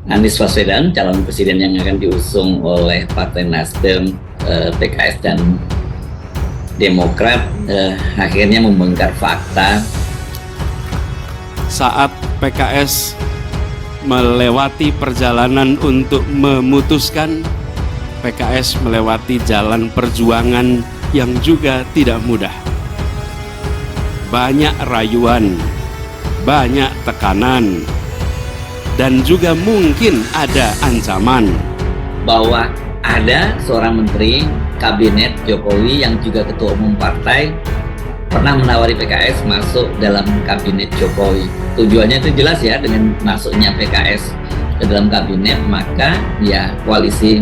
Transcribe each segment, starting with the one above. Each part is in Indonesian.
Anies Baswedan, calon presiden yang akan diusung oleh Partai Nasdem, PKS dan Demokrat, akhirnya membongkar fakta saat PKS melewati perjalanan untuk memutuskan. PKS melewati jalan perjuangan yang juga tidak mudah. Banyak rayuan, banyak tekanan, dan juga mungkin ada ancaman bahwa ada seorang menteri kabinet Jokowi yang juga ketua umum partai pernah menawari PKS masuk dalam kabinet Jokowi. Tujuannya itu jelas ya, dengan masuknya PKS ke dalam kabinet maka ya koalisi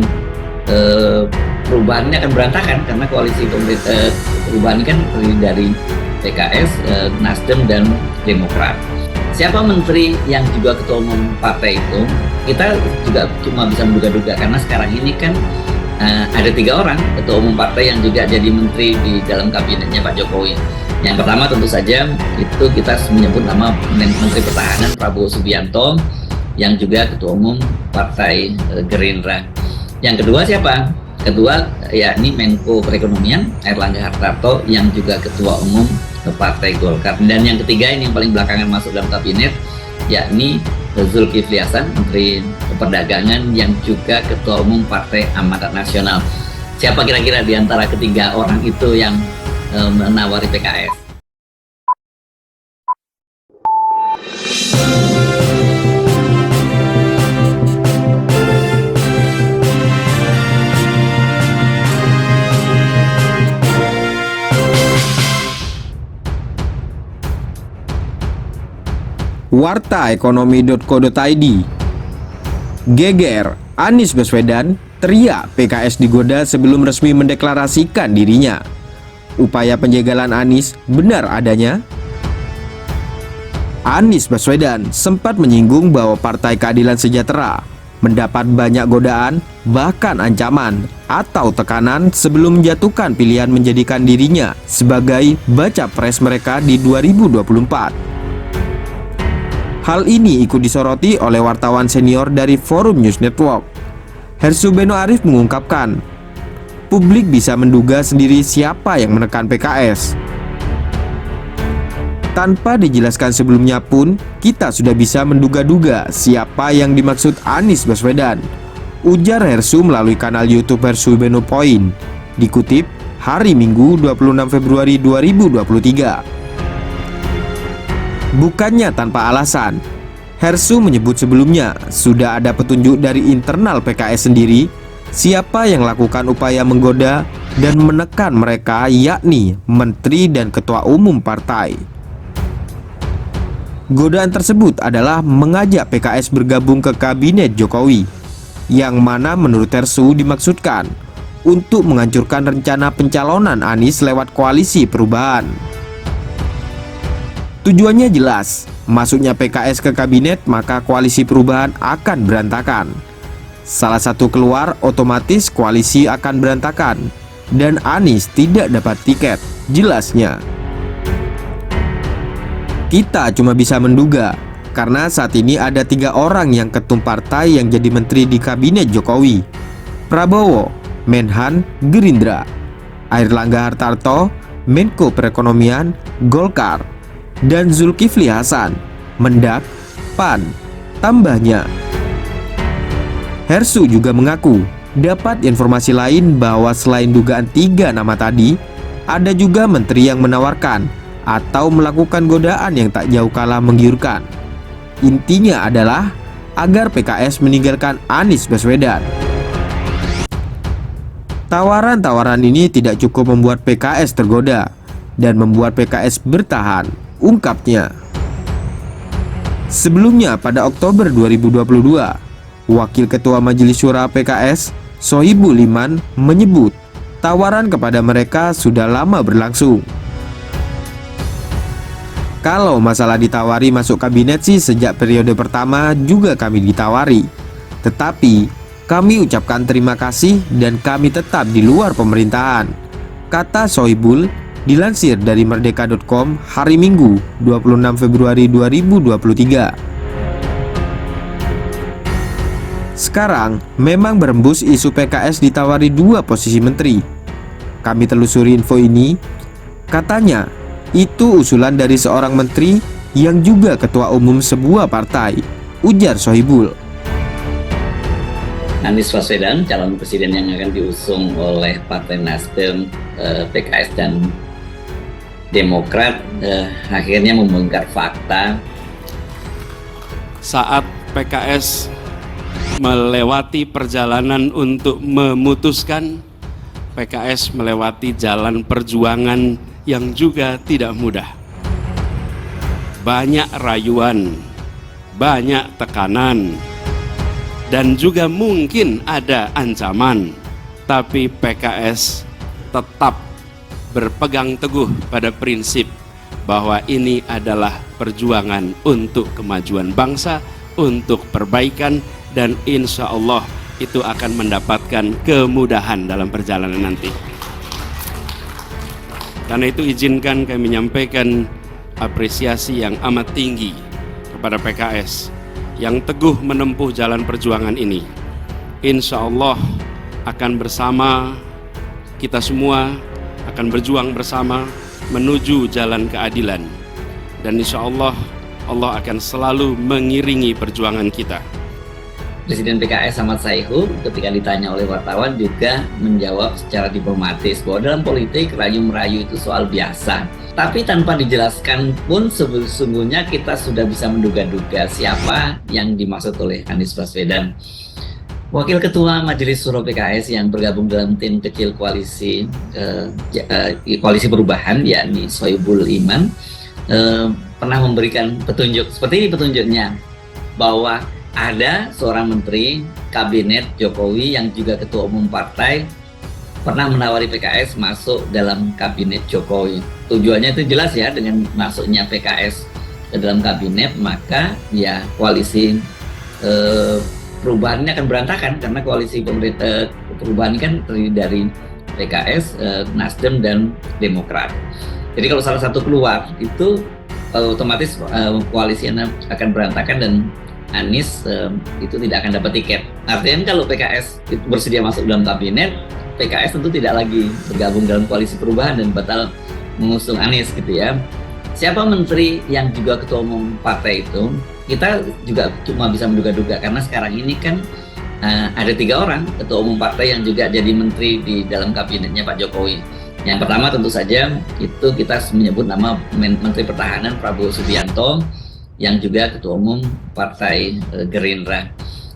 perubahan ini akan berantakan, karena koalisi perubahan ini kan terdiri dari PKS, Nasdem dan Demokrat. Siapa menteri yang juga ketua umum partai itu, kita juga cuma bisa menduga-duga, karena sekarang ini kan ada 3 orang ketua umum partai yang juga jadi menteri di dalam kabinetnya Pak Jokowi. Yang pertama tentu saja itu kita menyebut nama Menteri Pertahanan Prabowo Subianto yang juga ketua umum partai Gerindra. Yang kedua siapa? Kedua yakni Menko Perekonomian Airlangga Hartarto yang juga ketua umum Partai Golkar. Dan yang ketiga ini yang paling belakangan masuk dalam kabinet yakni Zulkifli Hasan, Menteri Perdagangan yang juga ketua umum Partai Amanat Nasional. Siapa kira-kira di antara ketiga orang itu yang menawari PKS? Wartaekonomi.co.id. Geger, Anies Baswedan teriak PKS digoda sebelum resmi mendeklarasikan dirinya. Upaya penjagalan Anies benar adanya? Anies Baswedan sempat menyinggung bahwa Partai Keadilan Sejahtera mendapat banyak godaan, bahkan ancaman atau tekanan sebelum menjatuhkan pilihan menjadikan dirinya sebagai baca pres mereka di 2024. Hal ini ikut disoroti oleh wartawan senior dari Forum News Network. Hersu Beno Arif mengungkapkan, publik bisa menduga sendiri siapa yang menekan PKS. Tanpa dijelaskan sebelumnya pun, kita sudah bisa menduga-duga siapa yang dimaksud Anies Baswedan, ujar Hersu melalui kanal YouTube Hersu Beno Point, dikutip hari Minggu 26 Februari 2023. Bukannya tanpa alasan, Hersu menyebut sebelumnya sudah ada petunjuk dari internal PKS sendiri siapa yang lakukan upaya menggoda dan menekan mereka, yakni menteri dan ketua umum partai. Godaan tersebut adalah mengajak PKS bergabung ke kabinet Jokowi, yang mana menurut Hersu dimaksudkan untuk menghancurkan rencana pencalonan Anies lewat koalisi perubahan. Tujuannya jelas, masuknya PKS ke kabinet maka koalisi perubahan akan berantakan. Salah satu keluar, otomatis koalisi akan berantakan dan Anies tidak dapat tiket, jelasnya. Kita cuma bisa menduga, karena saat ini ada 3 orang yang ketum partai yang jadi menteri di kabinet Jokowi: Prabowo, Menhan, Gerindra; Airlangga Hartarto, Menko Perekonomian, Golkar; dan Zulkifli Hasan, Mendak, PAN. Tambahnya, Hersu juga mengaku dapat informasi lain bahwa selain dugaan 3 nama tadi, ada juga menteri yang menawarkan atau melakukan godaan yang tak jauh kalah menggiurkan. Intinya adalah agar PKS meninggalkan Anies Baswedan. Tawaran-tawaran ini tidak cukup membuat PKS tergoda dan membuat PKS bertahan, ungkapnya. Sebelumnya pada Oktober 2022, Wakil Ketua Majelis Syura PKS, Sohibul Iman, menyebut tawaran kepada mereka sudah lama berlangsung. Kalau masalah ditawari masuk kabinet sih sejak periode pertama juga kami ditawari. Tetapi kami ucapkan terima kasih dan kami tetap di luar pemerintahan, kata Sohibul dilansir dari merdeka.com hari Minggu 26 Februari 2023. Sekarang memang berembus isu PKS ditawari 2 posisi menteri. Kami telusuri info ini, katanya itu usulan dari seorang menteri yang juga ketua umum sebuah partai, ujar Sohibul. Anies Baswedan, calon presiden yang akan diusung oleh Partai Nasdem, PKS dan Demokrat, akhirnya membongkar fakta saat PKS melewati perjalanan untuk memutuskan. PKS melewati jalan perjuangan yang juga tidak mudah. Banyak rayuan, banyak tekanan, dan juga mungkin ada ancaman, tapi PKS tetap berpegang teguh pada prinsip bahwa ini adalah perjuangan untuk kemajuan bangsa, untuk perbaikan, dan insya Allah itu akan mendapatkan kemudahan dalam perjalanan nanti. Karena itu izinkan kami menyampaikan apresiasi yang amat tinggi kepada PKS yang teguh menempuh jalan perjuangan ini. Insya Allah akan bersama, kita semua akan berjuang bersama menuju jalan keadilan. Dan insya Allah, Allah akan selalu mengiringi perjuangan kita. Presiden PKS Ahmad Saihu ketika ditanya oleh wartawan juga menjawab secara diplomatis bahwa dalam politik rayu-merayu itu soal biasa. Tapi tanpa dijelaskan pun sesungguhnya kita sudah bisa menduga-duga siapa yang dimaksud oleh Anies Baswedan. Wakil Ketua Majelis Suro PKS yang bergabung dalam tim kecil koalisi perubahan, yakni Sohibul Iman, pernah memberikan petunjuk, seperti ini petunjuknya, bahwa ada seorang menteri kabinet Jokowi yang juga ketua umum partai pernah menawari PKS masuk dalam kabinet Jokowi. Tujuannya itu jelas ya, dengan masuknya PKS ke dalam kabinet maka ya koalisi perubahan ini akan berantakan, karena koalisi perubahan ini kan terdiri dari PKS, Nasdem dan Demokrat. Jadi kalau salah satu keluar itu otomatis koalisi akan berantakan dan Anies itu tidak akan dapat tiket. Artinya kalau PKS itu bersedia masuk dalam kabinet, PKS tentu tidak lagi bergabung dalam koalisi perubahan dan batal mengusung Anies gitu ya. Siapa menteri yang juga ketua umum partai itu, kita juga cuma bisa menduga-duga, karena sekarang ini kan ada 3 orang ketua umum partai yang juga jadi menteri di dalam kabinetnya Pak Jokowi. Yang pertama tentu saja itu kita menyebut nama Menteri Pertahanan Prabowo Subianto yang juga ketua umum partai Gerindra.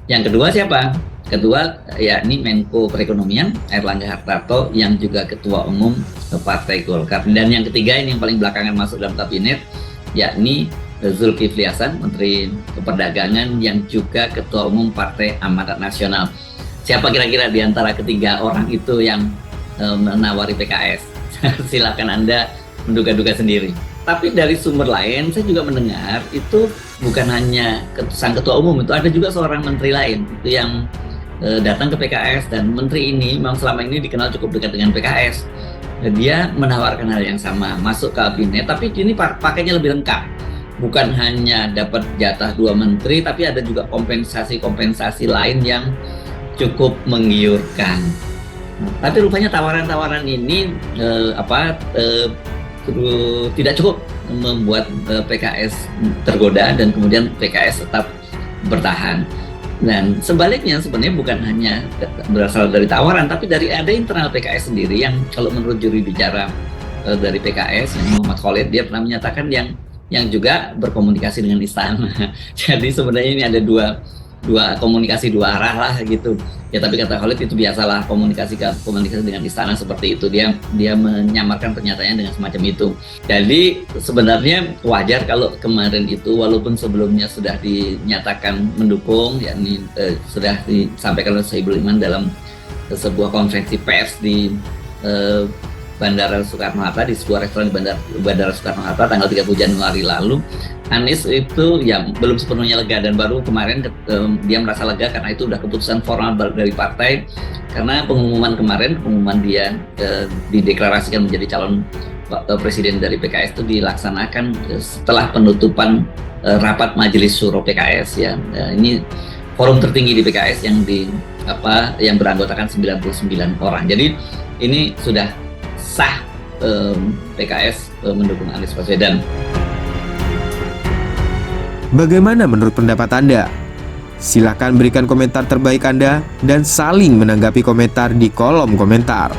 Yang kedua siapa? Kedua yakni Menko Perekonomian Airlangga Hartarto yang juga ketua umum partai Golkar. Dan yang ketiga ini yang paling belakangan masuk dalam kabinet yakni Zulkifli Hasan, Menteri Perdagangan yang juga ketua umum Partai Amanat Nasional. Siapa kira-kira di antara ketiga orang itu yang menawari PKS? Silakan Anda menduga-duga sendiri. Tapi dari sumber lain saya juga mendengar itu bukan hanya sang ketua umum, itu ada juga seorang menteri lain itu yang datang ke PKS, dan menteri ini memang selama ini dikenal cukup dekat dengan PKS. Dia menawarkan hal yang sama, masuk kabinet, tapi ini pakainya lebih lengkap. Bukan hanya dapat jatah 2 menteri, tapi ada juga kompensasi lain yang cukup menggiurkan. Tapi rupanya tawaran-tawaran ini tidak cukup membuat PKS tergoda dan kemudian PKS tetap bertahan. Dan sebaliknya sebenarnya bukan hanya berasal dari tawaran, tapi dari ada internal PKS sendiri yang kalau menurut juri bicara dari PKS yang Muhammad Khalid, dia pernah menyatakan yang juga berkomunikasi dengan istana. Jadi sebenarnya ini ada dua komunikasi 2 arah lah gitu ya, tapi kata Khalid itu biasalah komunikasi dengan istana seperti itu. Dia menyamarkan pernyataannya dengan semacam itu. Jadi sebenarnya wajar kalau kemarin itu walaupun sebelumnya sudah dinyatakan mendukung, yakni sudah disampaikan oleh Sohibul Iman dalam sebuah konferensi pers di Bandara Soekarno-Hatta, di sebuah restoran di Bandara Soekarno-Hatta tanggal 30 Januari lalu. Anies itu ya belum sepenuhnya lega, dan baru kemarin dia merasa lega karena itu udah keputusan formal dari partai, karena pengumuman dia dideklarasikan menjadi calon presiden dari PKS itu dilaksanakan setelah penutupan rapat Majelis Suro PKS ya. Ini forum tertinggi di PKS yang beranggotakan 99 orang. Jadi ini sudah sah PKS mendukung Anies Baswedan. Bagaimana menurut pendapat Anda? Silahkan berikan komentar terbaik Anda dan saling menanggapi komentar di kolom komentar.